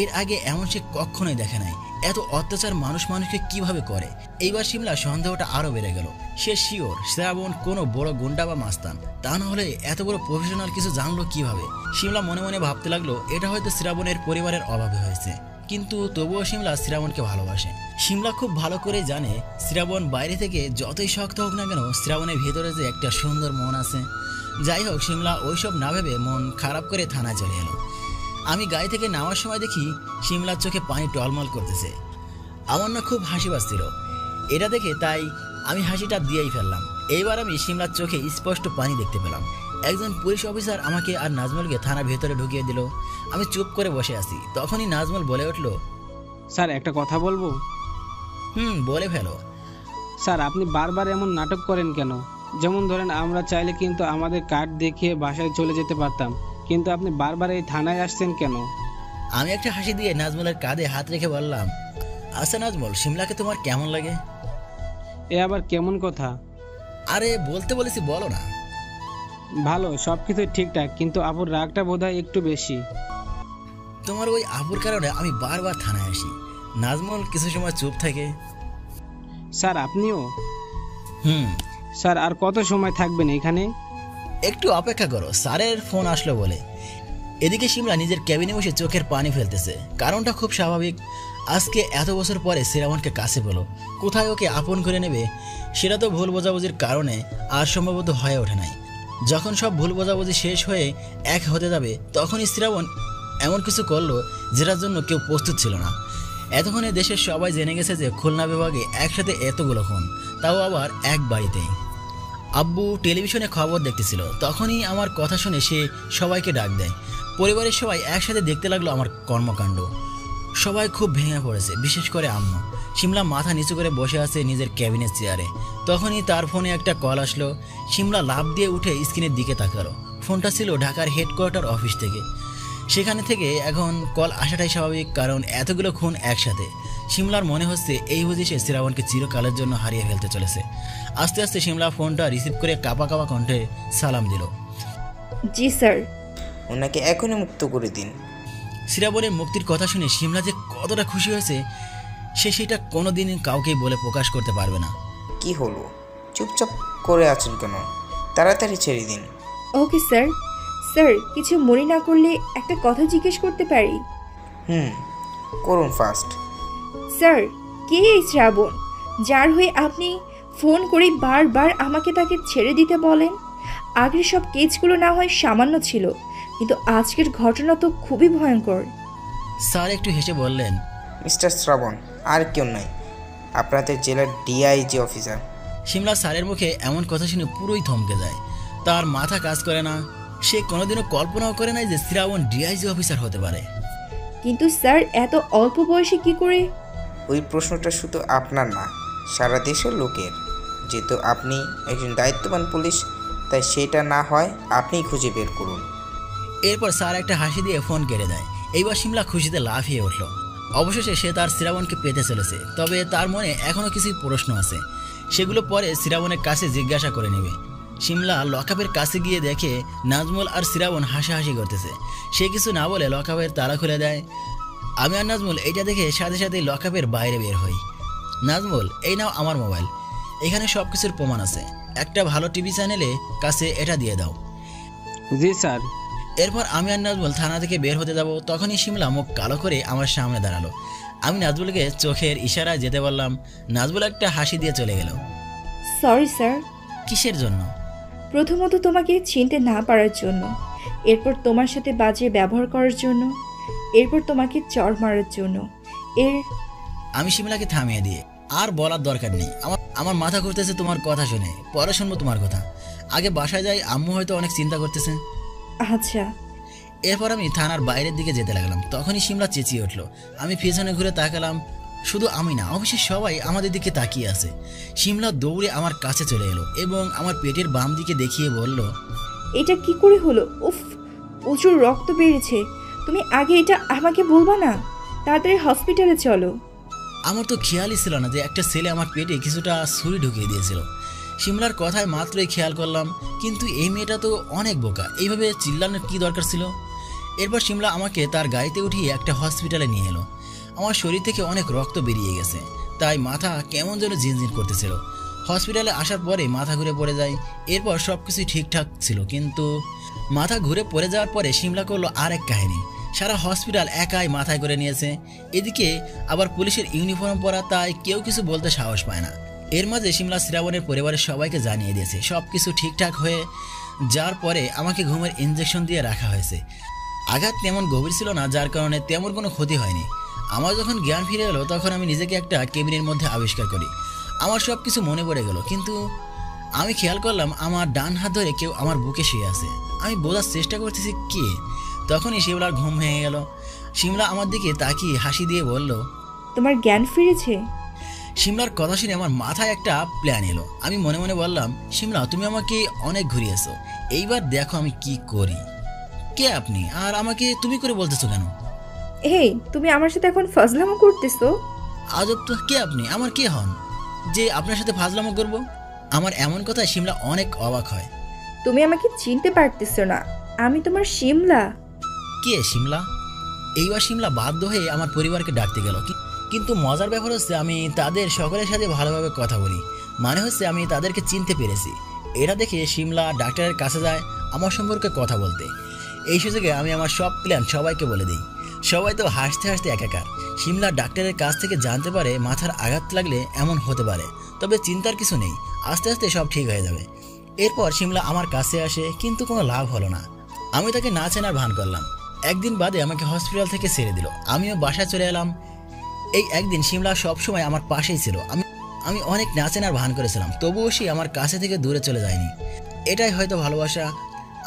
এর আগে এমন সে কখনোই দেখে নাই। এত অত্যাচার মানুষকে কিভাবে করে। এইবার শিমলা সন্দেহটা আরো বেড়ে গেল। সে শিওর শ্রাবণ কোনো বড় গুন্ডা বা মাস্তান, তা না হলে এত বড় প্রফেশনাল কিছু জানলো কিভাবে। শিমলা মনে মনে ভাবতে লাগলো এটা হয়তো শ্রাবণের পরিবারের অভাবে হয়েছে, কিন্তু তবুও শিমলা শ্রাবণকে ভালোবাসে। শিমলা খুব ভালো করে জানে শ্রাবণ বাইরে থেকে যতই শক্ত হোক না কেন, শ্রাবণের ভেতরে যে একটা সুন্দর মন আছে। যাই হোক, শিমলা ওইসব না ভেবে মন খারাপ করে থানায় চলে এলো। আমি গাড়ি থেকে নামার সময় দেখি শিমলার চোখে পানি টলমল করতেছে। আমার না খুব হাসি পাচ্ছিল এটা দেখে, তাই আমি হাসিটা দিয়েই ফেললাম। এইবার আমি শিমলার চোখে স্পষ্ট পানি দেখতে পেলাম। একজন পুলিশ অফিসার আমাকে আর নাজমুলকে থানার ভেতরে ঢুকিয়ে দিল। আমি চুপ করে বসে আছি। তখনই নাজমুল বলে উঠল, স্যার একটা কথা বলবো? বলে ফেলো। স্যার আপনি বারবার এমন নাটক করেন কেন? যেমন ধরেন আমরা চাইলে কিন্তু আমাদের কার্ড দেখিয়ে বাসায় চলে যেতে পারতাম, কিন্তু আপনি বারবার এই থানায় আসছেন কেন? আমি একটা হাসি দিয়ে নাজমুলের কাঁধে হাত রেখে বললাম, আচ্ছা নাজমুল, শিমলাকে তোমার কেমন লাগে? এ আবার কেমন কথা? আরে বলতে বলেছি, বলো না। ভালো, সব কিছুই ঠিকঠাক, কিন্তু আপুর রাগটা বোধহয় একটু বেশি। তোমার ওই আপুর কারণে আমি বারবার থানায় আসি। নাজমুল কিছু সময় চুপ থাকে। স্যার আপনিও? স্যার আর কত সময় থাকবেন এখানে? একটু অপেক্ষা করো, স্যারের ফোন আসলো বলে। এদিকে শিমলা নিজের ক্যাবিনে বসে চোখের পানি ফেলতেছে। কারণটা খুব স্বাভাবিক। আজকে এত বছর পরে শ্রাবণকে কাছে পেল, কোথায় ওকে আপন করে নেবে সেটা তো ভুল বোঝাবুঝির কারণে আর সম্ভবত হয়ে ওঠে নাই। যখন সব ভুল বোঝাবুঝি শেষ হয়ে এক হতে যাবে, তখনই শ্রাবণ এমন কিছু করলো যেটার জন্য কেউ প্রস্তুত ছিল না। এতক্ষণে দেশের সবাই জেনে গেছে যে খুলনা বিভাগে একসাথে এতগুলো খুন, তাও আবার এক বাড়িতেই। আব্বু টেলিভিশনে খবর দেখতেছিল, তখনই আমার কথা শুনে সে সবাইকে ডাক দেয়। পরিবারের সবাই একসাথে দেখতে লাগলো আমার কর্মকাণ্ড। সবাই খুব ভেঙে পড়েছে, বিশেষ করে আম্মু। শিমলা মাথা নিচু করে বসে আছে নিজের ক্যাবিনের চেয়ারে। তখনই তার ফোনে একটা কল আসলো। শিমলা লাফ দিয়ে উঠে স্ক্রিনের দিকে তাকালো। ফোনটা ছিল ঢাকার হেডকোয়ার্টার অফিস থেকে। সেখানে থেকে এখন কল আসাটাই স্বাভাবিক, কারণ এতগুলো খুন একসাথে। শিমলার মনে হচ্ছে এই বুঝি সে শ্রাবণকে চিরকালের জন্য হারিয়ে ফেলতে চলেছে। আস্তে আস্তে শিমলা ফোনটা রিসিভ করে কাঁপা কাঁপা কণ্ঠে সালাম দিল। জি স্যার। ওনাকে এখনই মুক্ত করে দিন। শ্রাবণের মুক্তির কথা শুনে শিমলা যে কতটা খুশি হয়েছে সে সেটা কোনোদিন কাউকেই বলে প্রকাশ করতে পারবে না। কি হলো, চুপচাপ করে আছেন কেন? তাড়াতাড়ি ছেড়ে দিন। Okay sir. স্যার কিছু মনে না করলে একটা কথা জিজ্ঞেস করতে পারি? করুন ফার্স্ট। স্যার, কে এই শ্রাবণ যার হয়ে আপনি ফোন করে বারবার আমাকে তাকে ছেড়ে দিতে বলেন? আগের সব কেসগুলো না হয় সামান্য ছিল, কিন্তু আজকের ঘটনা তো খুবই ভয়ঙ্কর। স্যার একটু হেসে বললেন, মিস্টার শ্রাবণ, আর কেউ নাই, আপনাদের জেলার ডিআইজি অফিসার। শিমলা স্যারের মুখে এমন কথা শুনে পুরোই থমকে যায়। তার মাথা কাজ করে না। সে কোনোদিনও কল্পনাও করে নাই যে শ্রাবণ ডিআইজি অফিসার হতে পারে। কিন্তু স্যার এত অল্প বয়সে কি করে? ওই প্রশ্নটা শুধু আপনার না, সারা দেশের লোকের। যেহেতু আপনি একজন দায়িত্ববান পুলিশ, তাই সেটা না হয় আপনিই খুঁজে বের করুন। এরপর স্যার একটা হাসি দিয়ে ফোন কেটে দেয়। এইবার শিমলা খুশিতে লাফিয়ে উঠল। অবশেষে সে তার শ্রাবণকে পেতে চলেছে। তবে তার মনে এখনও কিছু প্রশ্ন আছে, সেগুলো পরে শ্রাবণের কাছে জিজ্ঞাসা করে নেবে। শিমলা লকআপের কাছে গিয়ে দেখে নাজমুল আর শ্রাবণ হাসাহাসি করতেছে। সে কিছু না বলে লকআপের তালা খুলে দেয়। আমি আর নাজমুল এইটা দেখে সাথে সাথে লকআপের বাইরে বের হই। নাজমুল, এই নাও আমার মোবাইল, এখানে সব কিছুর প্রমাণ আছে। একটা ভালো টিভি চ্যানেলে কাছে এটা দিয়ে দাও। জি স্যার। এরপর আমি আর নাজমুল থানা থেকে বের হতে যাব। তখনই শিমলা মুখ কালো করে আমার সামনে দাঁড়ালো। আমি নাজমুলকে চোখের ইশারায় যেতে বললাম। নাজমুল একটা হাসি দিয়ে চলে গেল। Sorry sir. কিসের জন্য? প্রথমত তোমাকে চিনতে না পারার জন্য, এরপর তোমার সাথে বাজে ব্যবহার করার জন্য, এরপর তোমাকে চড় মারার জন্য। আমি শিমলাকে থামিয়ে দিয়ে, আর বলার দরকার নেই, আমার মাথা ঘুরতেছে তোমার কথা শুনে। পরে শুনবো তোমার কথা। আগে বাসায় যাই, আম্মু হয়তো অনেক চিন্তা করতেছে। আচ্ছা। এরপর আমি থানার বাইরের দিকে যেতে লাগলাম। তখনই শিমলা চেঁচিয়ে উঠলো। আমি পেছনে ঘুরে তাকালাম। শুধু আমি না, অবশ্যই সবাই আমাদের দিকে তাকিয়ে আছে। শিমলা দৌড়ে আমার কাছে চলে এলো এবং আমার পেটের বাম দিকে দেখিয়ে বলল, এটা কি করে হলো? উফ, প্রচুর রক্ত বেরিয়েছে। তুমি আগে এটা আমাকে বলবা না? তাড়াতাড়ি হসপিটালে চলো। আমার তো খেয়ালই ছিল না যে একটা ছেলে আমার পেটে কিছুটা ছুরি ঢুকিয়ে দিয়েছিল। শিমলার কথায় মাত্রই খেয়াল করলাম, কিন্তু এই মেয়েটা তো অনেক বোকা, এইভাবে চিল্লানোর কি দরকার ছিল? এরপর শিমলা আমাকে তার গাড়িতে উঠিয়ে একটা হসপিটালে নিয়ে এলো। আমার শরীর থেকে অনেক রক্ত বেরিয়ে গেছে, তাই মাথা কেমন যেন ঝিনঝিন করতেছিল। হসপিটালে আসার পরে মাথা ঘুরে পড়ে যায়। এরপর সব কিছুই ঠিকঠাক ছিল, কিন্তু মাথা ঘুরে পড়ে যাওয়ার পরে শিমলা করলো আর এক কাহিনী। সারা হসপিটাল একাই মাথায় করে নিয়েছে। এদিকে আবার পুলিশের ইউনিফর্ম পরা, তাই কেউ কিছু বলতে সাহস পায় না। এর মাঝে শিমলা শ্রাবণের পরিবারের সবাইকে জানিয়ে দিয়েছে সব কিছু ঠিকঠাক হয়ে যার পরে আমাকে ঘুমের ইঞ্জেকশন দিয়ে রাখা হয়েছে। আঘাত তেমন গভীর ছিল না, যার কারণে তেমন কোনো ক্ষতি হয়নি। আমার যখন জ্ঞান ফিরে এলো তখন আমি নিজেকে একটা কেবিনের মধ্যে আবিষ্কার করি। আমার সব কিছু মনে পড়ে গেল, কিন্তু আমি খেয়াল করলাম আমার ডান হাত ধরে কেউ আমার বুকে শুয়ে আছে। আমি বোঝার চেষ্টা করতেছি কে। তখনই শিমলার ঘুম ভেঙে গেল। শিমলা আমার দিকে তাকিয়ে হাসি দিয়ে বলল, তোমার জ্ঞান ফিরেছে? শিমলার কথা শুনে আমার মাথায় একটা প্ল্যান এলো। আমি মনে মনে বললাম, শিমলা তুমি আমাকে অনেক ঘুরিয়েছো, এইবার দেখো আমি কি করি। কে আপনি আর আমাকে তুমি করে বলতেছো কেন? এই তুমি আমার সাথে এখন ফাজলামো করতেছো? আজব তো, কে আপনি, আমার কে হন যে আপনার সাথে ফাজলামো করব? আমার এমন কথায় শিমলা অনেক অবাক হয়। তুমি আমাকে চিনতে পারতেছো না, আমি তোমার শিমলা। কে শিমলা? এইবার শিমলা বাধ্য হয়ে আমার পরিবারকে ডাকতে গেল। কিন্তু মজার ব্যাপার হচ্ছে আমি তাদের সকলের সাথে ভালোভাবে কথা বলি, মানে হচ্ছে আমি তাদেরকে চিনতে পেরেছি। এটা দেখে শিমলা ডাক্তারের কাছে যায় আমার সম্পর্কে কথা বলতে। এই সুযোগে আমি আমার সব প্ল্যান সবাইকে বলে দিই। সবাই তো হাসতে হাসতে একাকার। শিমলা ডাক্তারের কাছ থেকে জানতে পারে মাথার আঘাত লাগলে এমন হতে পারে, তবে চিন্তার কিছু নেই, আস্তে আস্তে সব ঠিক হয়ে যাবে। এরপর শিমলা আমার কাছে আসে, কিন্তু কোনো লাভ হলো না। আমি তাকে না চেনার ভান করলাম। একদিন বাদে আমাকে হসপিটাল থেকে ছেড়ে দিল, আমিও বাসায় চলে এলাম। এই একদিন শিমলা সবসময় আমার পাশেই ছিল। আমি অনেক না চেনার ভান করেছিলাম, তবুও সে আমার কাছে থেকে দূরে চলে যায়নি। এটাই হয়তো ভালোবাসা।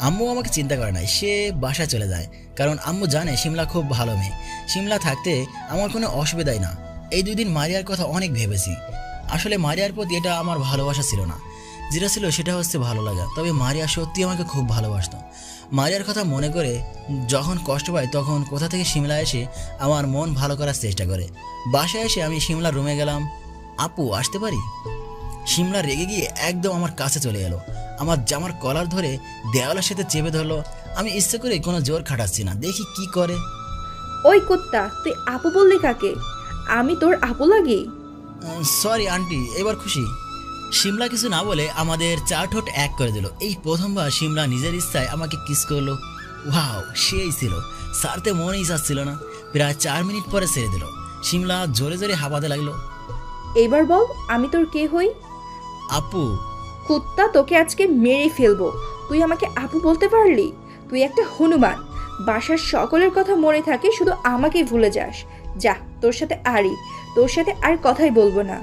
আম্মু আমাকে চিন্তা করে নাই, সে বাসায় চলে যায়, কারণ আম্মু জানে শিমলা খুব ভালো মেয়ে। শিমলা থাকতে আমার কোনো অসুবিধাই না। এই 2 দিন মারিয়ার কথা অনেক ভেবেছি। আসলে মারিয়ার প্রতি এটা আমার ভালোবাসা ছিল না, যেটা ছিল সেটা হচ্ছে ভালো লাগা। তবে মারিয়া সত্যি আমাকে খুব ভালোবাসতো। মারিয়ার কথা মনে করে যখন কষ্ট পাই তখন কোথা থেকে শিমলা এসে আমার মন ভালো করার চেষ্টা করে। বাসায় এসে আমি শিমলার রুমে গেলাম। আপু আসতে পারি? শিমলা রেগে গিয়ে একদম আমার কাছে চলে এলো, আমার জামার কলার ধরে দেওয়ালের সাথে চেপে ধরলো। আমি ইচ্ছে করে কোনো জোর খাটাচ্ছি না, দেখি কি করে। ওই কুত্তা, তুই আপু বললি কাকে? আমি তোর আপু লাগি? সরি আন্টি, এবার খুশি? শিমলা কিছু না বলে আমাদের 4 ঠোঁট এক করে দিল। এই প্রথমবার শিমলা নিজের ইচ্ছায় আমাকে কিস করলো। ওয়াও, সেই ছিল, ছাড়তে মনেই চাচ্ছিল না। প্রায় 4 মিনিট পরে ছেড়ে দিল। শিমলা জোরে জোরে হাঁপাতে লাগলো। এইবার বল আমি তোর কে হই? আপু। কুত্তা, তোকে আজকে মেরে ফেলবো। তুই আমাকে আপু বলতে পারলি? তুই একটা হনুমান। বাসার সকলের কথা মনে থাকে, শুধু আমাকেই ভুলে যাস। যা, তোর সাথে আর কথাই বলবো না।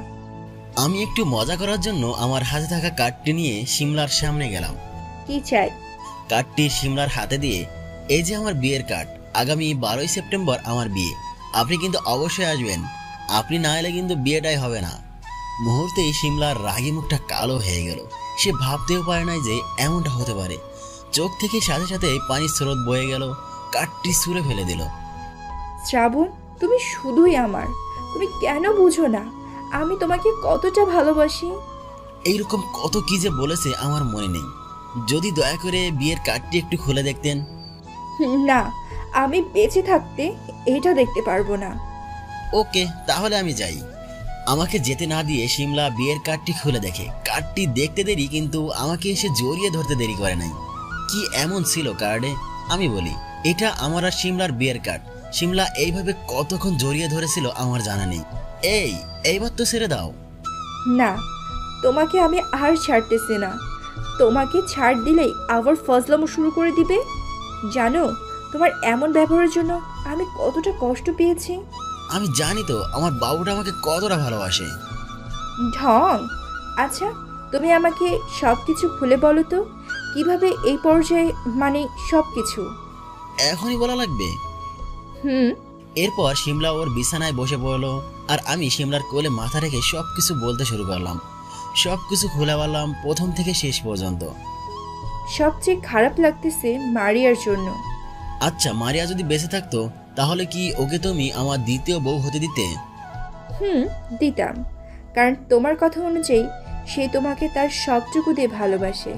আমি একটু মজা করার জন্য আমার হাতে থাকা কার্ডটি নিয়ে শিমলার সামনে গেলাম। কি চাই? কার্ডটি শিমলার হাতে দিয়ে, এই যে আমার বিয়ের কার্ড, আগামী 12ই সেপ্টেম্বর আমার বিয়ে, আপনি কিন্তু অবশ্যই আসবেন। আপনি না এলে কিন্তু বিয়েটাই হবে না। মুহূর্তেই শিমলার রাগী মুখটা কালো হয়ে গেল। সে ভাবতেও পারে নাই যে এমনটা হতে পারে। চোখ থেকে সাথে সাথে পানির স্রোত বয়ে গেল, কার্ডটি ছুঁড়ে ফেলে দিল। শ্রাবণ, তুমি শুধুই আমার। তুমি কেন বুঝো না আমি তোমাকে কতটা ভালোবাসি? এইরকম কত কি যে বলেছে আমার মনে নেই। যদি দয়া করে বিয়ের কার্ডটি একটু খুলে দেখতেন। না, আমি বেঁচে থাকতে এটা দেখতে পারবো না। ওকে, তাহলে আমি যাই। আমাকে যেতে না দিয়ে শিমলা বিয়ের কার্ডটি খুলে দেখে। কার্ডটি দেখতে দেরি, কিন্তু আমাকে এসে জড়িয়ে ধরতে দেরি করে নাই। কি এমন ছিল কার্ডে? আমি বলি, এটা আমার আর শিমলার বিয়ের কার্ড। শিমলা এইভাবে কতক্ষণ জড়িয়ে ধরেছিল আমার জানা নেই। এইবার তো ছেড়ে দাও। না, তোমাকে আমি আর ছাড়তেছি না। তোমাকে ছাড় দিলেই আবার ফজলামো শুরু করে দিবে। জানো তোমার এমন ব্যবহারের জন্য আমি কতটা কষ্ট পেয়েছি? আমি জানি তো আমার বাবুটা আমাকে কতটা ভালোবাসে। ঢং। আচ্ছা, তুমি আমাকে সব কিছু খুলে বলো তো, কিভাবে এই পর্যায়ে, মানে সব কিছু? এখনই বলা লাগবে? এরপর শিমলা ওর বিছানায় বসে পড়লো, আর আমি শিমলার কোলে মাথা রেখে সবকিছু বলতে শুরু করলাম। সবকিছু খুলে বললাম, প্রথম থেকে শেষ পর্যন্ত। সবচেয়ে খারাপ লাগতেছে মারিয়ার জন্য। আচ্ছা, মারিয়া যদি বেঁচে থাকতো তাহলে কি ওকে তুমি আমার দ্বিতীয় বউ হতে দিতে? দিতাম, কারণ তোমার কথা অনুযায়ী সে তোমাকে তার সবটুকু দিয়ে ভালোবাসে।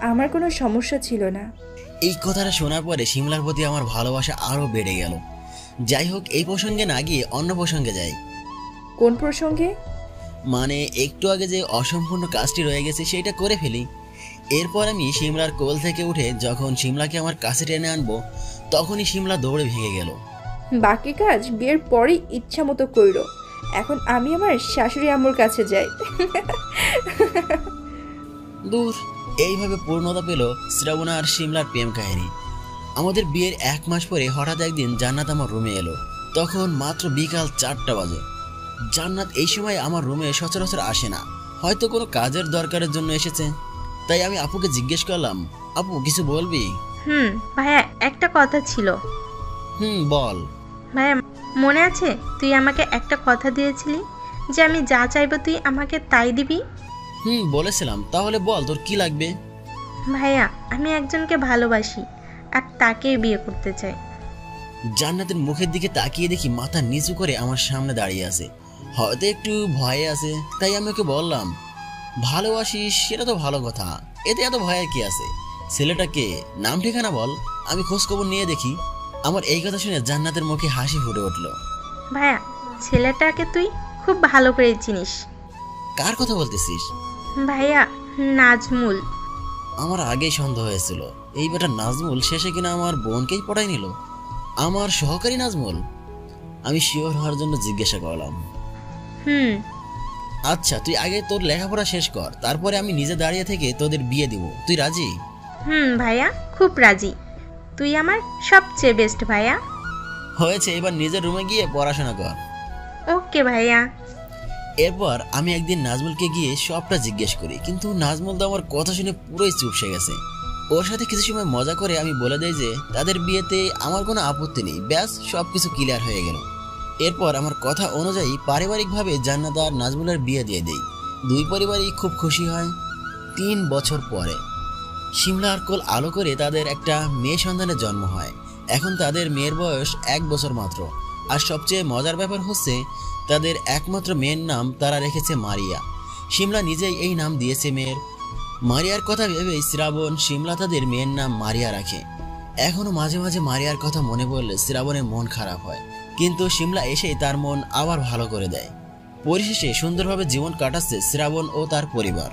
আমার কোনো সমস্যা ছিল না। এই কথাটা শোনার পরে শিমলার প্রতি আমার ভালোবাসা আরো বেড়ে গেল। যাই হোক, এই প্রসঙ্গে না গিয়ে অন্য প্রসঙ্গে যাই। কোন প্রসঙ্গে? মানে একটু আগে যে অসম্পূর্ণ কাজটি রয়ে গেছে সেটা করে ফেলি। এরপর আমি শিমলার কোল থেকে উঠে যখন শিমলাকে আমার কাছে টেনে আনবো, তখনই শিমলা দৌড়ে ভেঙে গেল। বাকি কাজ বিয়ের পরেই ইচ্ছা মতো কইরো। এখন আমি আমার শাশুড়ি আম্মুর কাছে যাই। দূর। এইভাবে পূর্ণতা পেল শ্রাবণ আর শিমলার প্রেম কাহিনী। আমাদের বিয়ের 1 মাস পরে হঠাৎ একদিন জান্নাত আমার রুমে এলো। তখন মাত্র বিকাল 4টা বাজে। জান্নাত এই সময় আমার রুমে সচরাচর আসে না। হয়তো কোনো কাজের দরকারের জন্য এসেছে। তাই আমি আপুকে জিজ্ঞেস করলাম, আপু কিছু বলবি? ভাইয়া একটা কথা ছিল। বল। ভাইয়া মনে আছে তুই আমাকে একটা কথা দিয়েছিলি যে আমি যা চাইবো তুই আমাকে তাই দিবি? বলেছিলাম। তাহলে বল তোর কি লাগবে? ভাইয়া আমি একজনকে ভালোবাসি আর তাকেই বিয়ে করতে চাই। জান্নাতের মুখের দিকে তাকিয়ে দেখি মাথা নিচু করে আমার সামনে দাঁড়িয়ে আছে। হয়তো একটু ভয়ে আছে। তাই আমি ওকে বললাম, ভালোবাসিস সেটা তো ভালো কথা, এতে এত ভয়ের কি আছে? ছেলেটাকে নাম ঠিকানা বল, আমি খোঁজ খবর নিয়ে দেখি। আমার এই কথা শুনে জান্নাতের মুখে হাসি ফুটে উঠল। ভাইয়া ছেলেটাকে তুই খুব ভালো করে চিনিস। কার কথা বলতেছিস? ভাইয়া নাজমুল। আমার আগেই সন্দেহ হয়েছিল এই বেটা নাজমুল শেষে কিনা আমার বোনকেই পটাই নিল। আমার সহকারী নাজমুল? আমি শিওর হওয়ার জন্য জিজ্ঞাসা করলাম। আচ্ছা তুই আগে তোর লেখাপড়া শেষ কর, তারপরে আমি নিজে দাঁড়িয়ে থেকে তোদের বিয়ে দিব। তুই রাজি? ভাইয়া খুব রাজি, তুই আমার সবচেয়ে বেস্ট ভাইয়া। হয়েছে, এবার নিজের রুমে গিয়ে পড়াশোনা কর। ওকে ভাইয়া। এরপর আমি একদিন নাজমুলকে গিয়ে সবটা জিজ্ঞেস করি, কিন্তু নাজমুল তো আমার কথা শুনে পুরোই চুপসে গেছে। ওর সাথে কিছু সময় মজা করে আমি বলে দেই যে তাদের বিয়েতে আমার কোনো আপত্তি নেই। ব্যাস সবকিছু ক্লিয়ার হয়ে গেল। এরপর আমার কথা অনুযায়ী পারিবারিকভাবে জান্নাত আর নাজমুলের বিয়ে দিয়ে দেই। দুই পরিবারই খুব খুশি হয়। 3 বছর পরে শিমলার কোল আলো করে তাদের একটা মেয়ে সন্তানের জন্ম হয়। এখন তাদের মেয়ের বয়স 1 বছর মাত্র। আর সবচেয়ে মজার ব্যাপার হচ্ছে তাদের একমাত্র মেয়ের নাম তারা রেখেছে মারিয়া। শিমলা নিজেই এই নাম দিয়েছে মেয়ের। মারিয়ার কথা ভেবেই শ্রাবণ শিমলা তাদের মেয়ের নাম মারিয়া রাখে। এখনো মাঝে মাঝে মারিয়ার কথা মনে পড়লে শ্রাবণের মন খারাপ হয়, কিন্তু শিমলা এসেই তার মন আবার ভালো করে দেয়। পরিশেষে সুন্দরভাবে জীবন কাটাচ্ছে শ্রাবণ ও তার পরিবার।